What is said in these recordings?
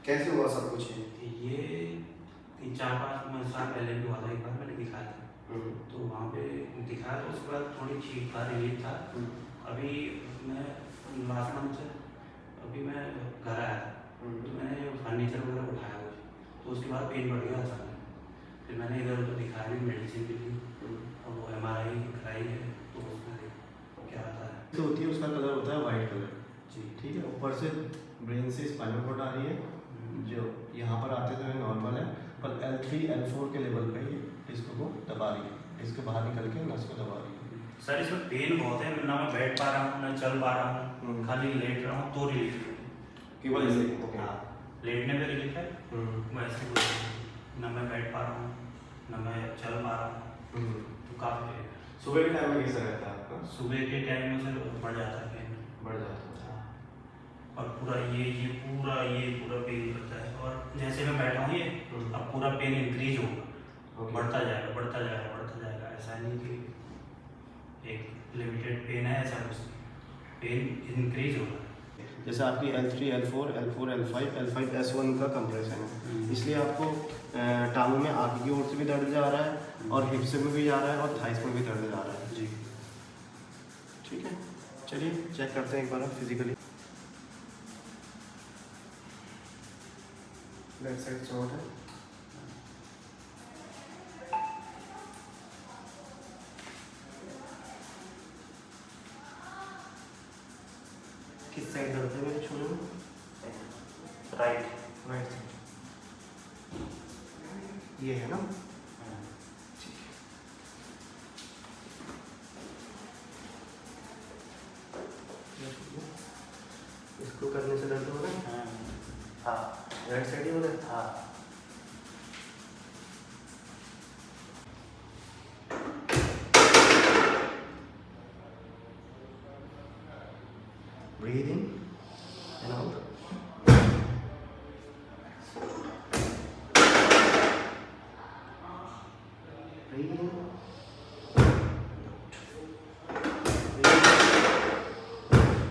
कैसे हुआ सब कुछ ये? ये 3-4-5 साल पहले भी हुआ था, एक बार मैंने दिखाया था। तो वहाँ पे दिखाया तो उसके बाद थोड़ी ठीक था, रिलीफ था। अभी मैं लास्ट मंथ अभी मैं घर आया था, तो मैंने फर्नीचर वगैरह उठाया कुछ, तो उसके बाद पेन बढ़ गया अचानक। फिर मैंने इधर उधर दिखाया भी, मेडिसिन भी ली, और वो MRI कराई है, तो उसमें क्या आता है। जो होती है उसका कलर होता है वाइट कलर जी ठीक है। ऊपर से ब्रेन से स्पाइनल कॉर्ड आ रही है, जो यहाँ पर आते तो नॉर्मल है, पर L3 L4 के लेवल पे ये डिस्क को दबा रही है, डिस्क बाहर निकल के नस को दबा रही है। सर इसमें पेन बहुत है, ना मैं बैठ पा रहा हूँ, ना चल पा रहा हूँ, खाली लेट रहा हूँ तो रिलीफ है केवल ऐसे? हाँ, लेटने पे रिलीफ है, वैसे कुछ नहीं। ना मैं बैठ पा रहा हूँ, ना मैं चल पा रहा हूँ, तो काफ़ी है। सुबह के टाइम में कैसा रहता है आपका? सुबह के टाइम में सर बढ़ जाता है पेन, बढ़ जाता है। हाँ, और पूरा पूरा पेन करता है, और जैसे मैं बैठा हूँ ये अब पूरा पेन इंक्रीज होगा, बढ़ता जाएगा बढ़ता जाएगा बढ़ता जाएगा। ऐसा नहीं कि एक लिमिटेड पेन है, ऐसा कुछ नहीं, पेन इंक्रीज होगा। जैसे आपकी L3 L4 L4 L5 L5 S1 का कंप्रेशन है, इसलिए आपको टांगों में आगे की ओर से भी दर्द जा रहा है, और हिप्स में भी जा रहा है, और थाइस में भी दर्द जा रहा है। जी ठीक है, चलिए चेक करते हैं एक बार फिजिकली। लेफ्ट साइड चोट है, किस साइड दर्द है मेरे छोरे में? राइट। राइट साइड, ये है ना? ठीक है, इसको करने से दर्द हो रहा है? हाँ राइट साइड ही हो रहा है? हाँ। Breathe in and out. Breathe in.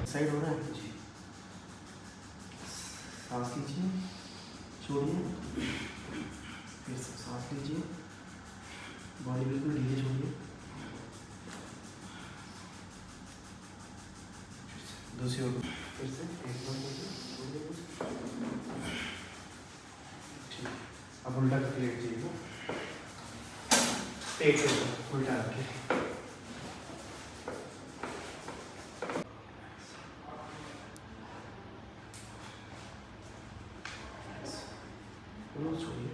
Side हो रहा है? सांस लीजिए, छोड़िए, फिर से सांस लीजिए, बॉडी बिल्कुल ढीली छोड़िए, दूसरी ओर फिर से एक बार छोड़िए कुछ। ठीक, अब उल्टा करके लेट जाइए, पेट के ऊपर उल्टा रखिए। छोड़िए,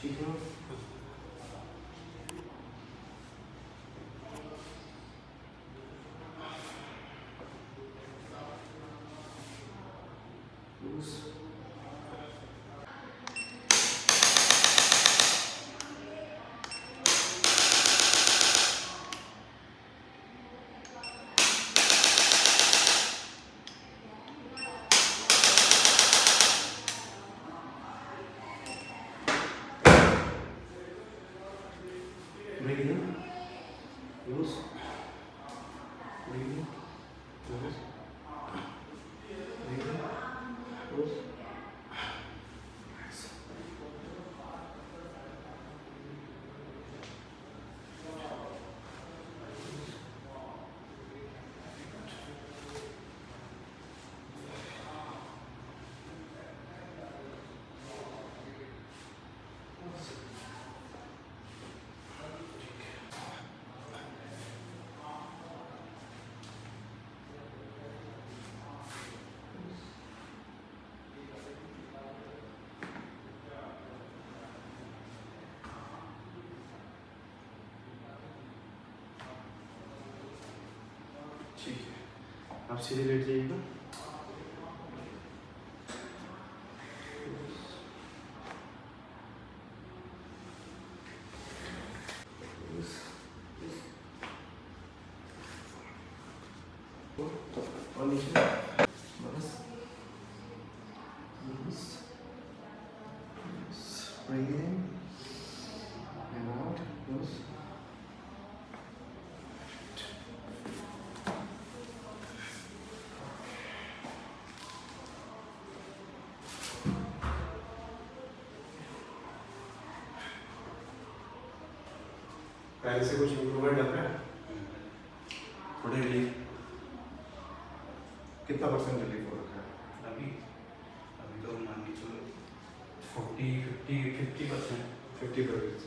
ठीक है। Breathe in, use, breathe in, use, breathe in, use. ठीक है, आप सीधे लेट जाइएगा। नीचे, बस breathe in and out, close. पहले से कुछ इम्प्रूवमेंट लग रहा है? थोड़े रिलीफ कितना परसेंट रिलीफ हो रखा है? अभी अभी तो मान के चलो 40 50 50%। 50%।